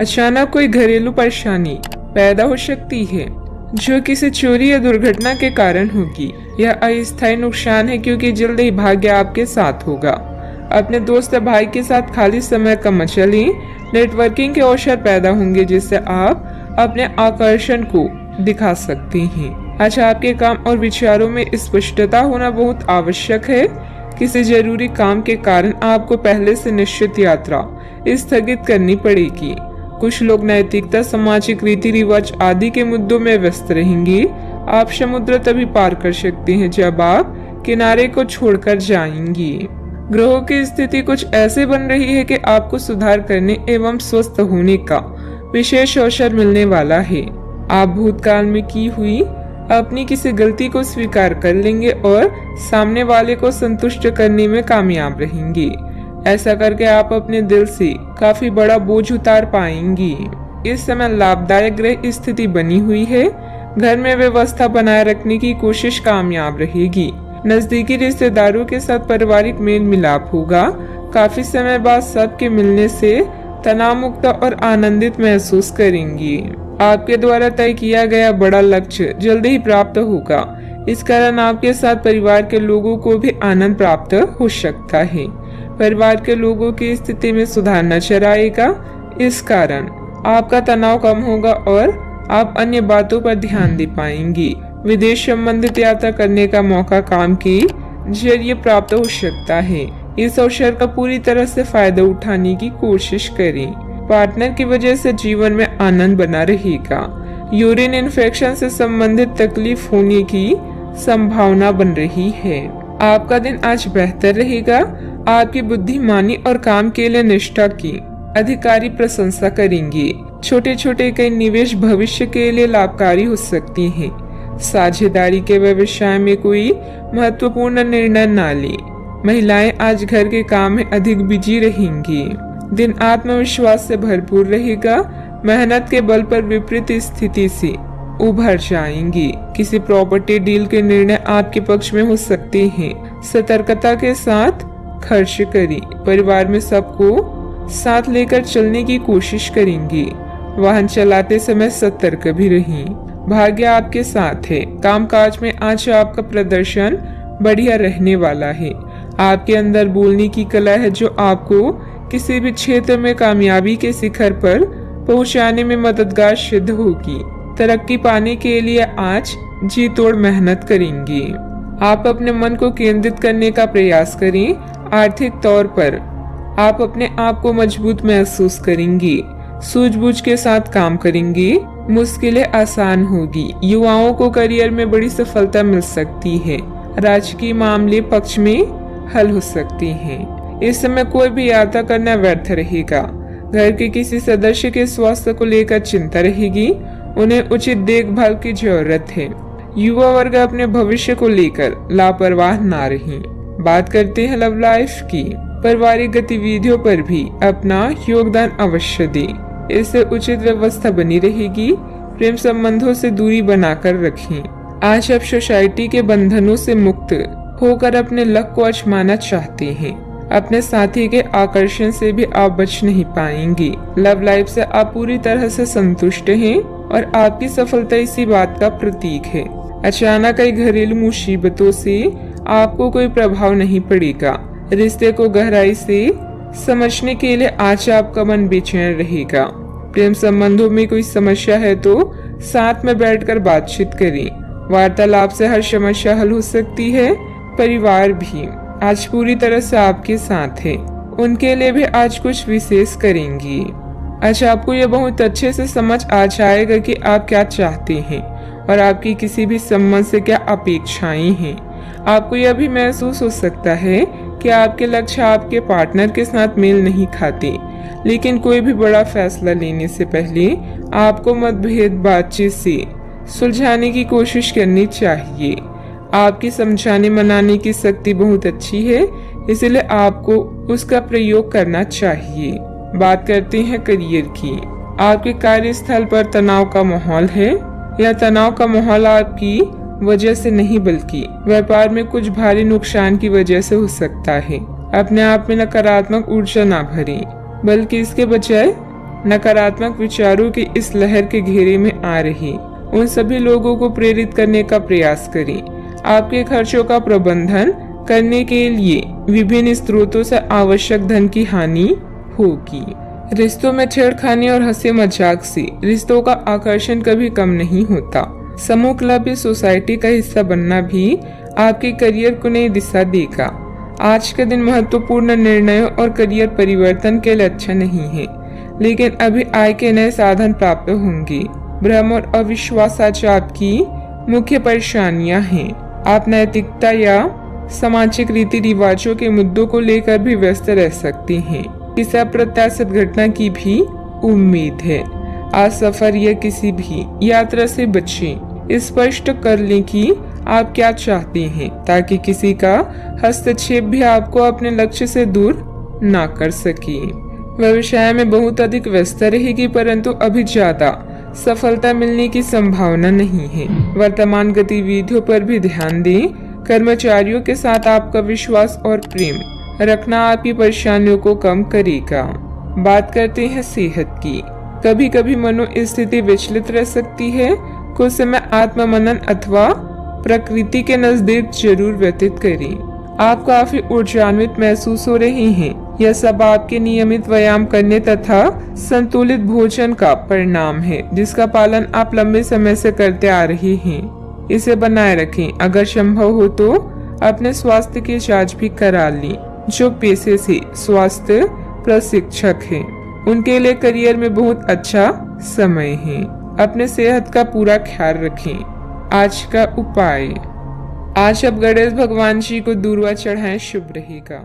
अचानक कोई घरेलू परेशानी पैदा हो सकती है जो किसी चोरी या दुर्घटना के कारण होगी। यह अस्थायी नुकसान है क्योंकि जल्द ही भाग्य आपके साथ होगा। अपने दोस्त या भाई के साथ खाली समय का मजा लें। नेटवर्किंग के अवसर पैदा होंगे जिससे आप अपने आकर्षण को दिखा सकते हैं। अच्छा, आपके काम और विचारों में स्पष्टता होना बहुत आवश्यक है। किसी जरूरी काम के कारण आपको पहले से निश्चित यात्रा स्थगित करनी पड़ेगी। कुछ लोग नैतिकता, सामाजिक रीति रिवाज आदि के मुद्दों में व्यस्त रहेंगे। आप समुद्र तभी पार कर सकते हैं जब आप किनारे को छोड़कर जाएंगी। ग्रहों की स्थिति कुछ ऐसे बन रही है कि आपको सुधार करने एवं स्वस्थ होने का विशेष अवसर मिलने वाला है। आप भूतकाल में की हुई अपनी किसी गलती को स्वीकार कर लेंगे और सामने वाले को संतुष्ट करने में कामयाब रहेंगे। ऐसा करके आप अपने दिल से काफी बड़ा बोझ उतार पाएंगी। इस समय लाभदायक ग्रह स्थिति बनी हुई है। घर में व्यवस्था बनाए रखने की कोशिश कामयाब रहेगी। नजदीकी रिश्तेदारों के साथ पारिवारिक मेल मिलाप होगा। काफी समय बाद सबके मिलने से तनाव मुक्त और आनंदित महसूस करेंगी। आपके द्वारा तय किया गया बड़ा लक्ष्य जल्दी ही प्राप्त होगा। इस कारण आपके साथ परिवार के लोगों को भी आनंद प्राप्त हो सकता है। परिवार के लोगों की स्थिति में सुधार नजर आएगा। इस कारण आपका तनाव कम होगा और आप अन्य बातों पर ध्यान दे पाएंगी। विदेश संबंधित यात्रा करने का मौका काम के जरिए प्राप्त हो सकता है। इस अवसर का पूरी तरह से फायदा उठाने की कोशिश करें। पार्टनर की वजह से जीवन में आनंद बना रहेगा। यूरिन इन्फेक्शन से संबंधित तकलीफ होने की संभावना बन रही है। आपका दिन आज बेहतर रहेगा। आपकी बुद्धिमानी और काम के लिए निष्ठा की अधिकारी प्रशंसा करेंगे। छोटे छोटे कई निवेश भविष्य के लिए लाभकारी हो सकती हैं। साझेदारी के व्यवसाय में कोई महत्वपूर्ण निर्णय न लें। महिलाएं आज घर के काम में अधिक बिजी रहेंगी। दिन आत्मविश्वास से भरपूर रहेगा। मेहनत के बल पर विपरीत स्थिति से उभर जाएंगी। किसी प्रॉपर्टी डील के निर्णय आपके पक्ष में हो सकते हैं। सतर्कता के साथ खर्च करें। परिवार में सबको साथ लेकर चलने की कोशिश करेंगे। वाहन चलाते समय सतर्क भी रहें। भाग्य आपके साथ है। कामकाज में आज आपका प्रदर्शन बढ़िया रहने वाला है। आपके अंदर बोलने की कला है जो आपको किसी भी क्षेत्र में कामयाबी के शिखर पर पहुंचाने में मददगार सिद्ध होगी। तरक्की पाने के लिए आज जी तोड़ मेहनत करेंगे। आप अपने मन को केंद्रित करने का प्रयास करें। आर्थिक तौर पर आप अपने आप को मजबूत महसूस करेंगे। सूझबूझ के साथ काम करेंगे। मुश्किलें आसान होगी। युवाओं को करियर में बड़ी सफलता मिल सकती है। राजकीय मामले पक्ष में हल हो सकते हैं। इस समय कोई भी यात्रा करना व्यर्थ रहेगा। घर के किसी सदस्य के स्वास्थ्य को लेकर चिंता रहेगी। उन्हें उचित देखभाल की जरूरत है। युवा वर्ग अपने भविष्य को लेकर लापरवाह ना रहें। बात करते हैं लव लाइफ की। पारिवारिक गतिविधियों पर भी अपना योगदान अवश्य दें। इससे उचित व्यवस्था बनी रहेगी। प्रेम संबंधों से दूरी बनाकर रखें। आज आप सोसाइटी के बंधनों से मुक्त होकर अपने लक्ष्य को आजमाना चाहते हैं। अपने साथी के आकर्षण से भी आप बच नहीं पाएंगे। लव लाइफ से आप पूरी तरह से संतुष्ट हैं और आपकी सफलता इसी बात का प्रतीक है। अचानक कई घरेलू मुसीबतों से आपको कोई प्रभाव नहीं पड़ेगा। रिश्ते को गहराई से समझने के लिए आज आपका मन बेचैन रहेगा। प्रेम संबंधों में कोई समस्या है तो साथ में बैठकर बातचीत करें। वार्तालाप से हर समस्या हल हो सकती है। परिवार भी आज पूरी तरह से आपके साथ है। उनके लिए भी आज कुछ विशेष करेंगी। आज आपको यह बहुत अच्छे से समझ आ जाएगा कि आप क्या चाहते हैं और आपकी किसी भी संबंध से क्या अपेक्षाएं हैं। आपको यह भी महसूस हो सकता है कि आपके लक्ष्य आपके पार्टनर के साथ मेल नहीं खाते। लेकिन कोई भी बड़ा फैसला लेने से पहले आपको मतभेद बातचीत से सुलझाने की कोशिश करनी चाहिए। आपकी समझाने मनाने की शक्ति बहुत अच्छी है, इसलिए आपको उसका प्रयोग करना चाहिए। बात करते हैं करियर की। आपके कार्यस्थल पर तनाव का माहौल है। यह तनाव का माहौल आपकी वजह से नहीं बल्कि व्यापार में कुछ भारी नुकसान की वजह से हो सकता है। अपने आप में नकारात्मक ऊर्जा ना भरें, बल्कि इसके बजाय नकारात्मक विचारों की इस लहर के घेरे में आ रही उन सभी लोगों को प्रेरित करने का प्रयास करें। आपके खर्चों का प्रबंधन करने के लिए विभिन्न स्रोतों से आवश्यक धन की हानि होगी। रिश्तों में छेड़खानी और हंसी मजाक से रिश्तों का आकर्षण कभी कम नहीं होता। समूह क्लब या सोसाइटी का हिस्सा बनना भी आपके करियर को नई दिशा देगा। आज का दिन महत्वपूर्ण निर्णयों और करियर परिवर्तन के लिए अच्छा नहीं है, लेकिन अभी आय के नए साधन प्राप्त होंगे। भ्रम और अविश्वास आज आपकी मुख्य परेशानियां हैं। आप नैतिकता या सामाजिक रीति रिवाजों के मुद्दों को लेकर भी व्यस्त रह सकते हैं। किसी अप्रत्याशित घटना की भी उम्मीद है। आज सफर या किसी भी यात्रा से बचें। स्पष्ट कर लें कि आप क्या चाहते हैं, ताकि किसी का हस्तक्षेप भी आपको अपने लक्ष्य से दूर ना कर सके। व्यवसाय में बहुत अधिक व्यस्त रहेगी, परंतु अभी ज्यादा सफलता मिलने की संभावना नहीं है। वर्तमान गतिविधियों पर भी ध्यान दें। कर्मचारियों के साथ आपका विश्वास और प्रेम रखना आपकी परेशानियों को कम करेगा। बात करते हैं सेहत की। कभी कभी मनोस्थिति विचलित रह सकती है। कुछ समय आत्म मनन अथवा प्रकृति के नजदीक जरूर व्यतीत करें। आप काफी ऊर्जान्वित महसूस हो रहे हैं। यह सब आपके नियमित व्यायाम करने तथा संतुलित भोजन का परिणाम है, जिसका पालन आप लंबे समय से करते आ रहे हैं। इसे बनाए रखें। अगर संभव हो तो अपने स्वास्थ्य की जांच भी करा लें। जो पेशे से स्वास्थ्य प्रशिक्षक हैं, उनके लिए करियर में बहुत अच्छा समय है। अपने सेहत का पूरा ख्याल रखें। आज का उपाय, आज आप गणेश भगवान जी को दूर्वा चढ़ाएं, शुभ रहेगा।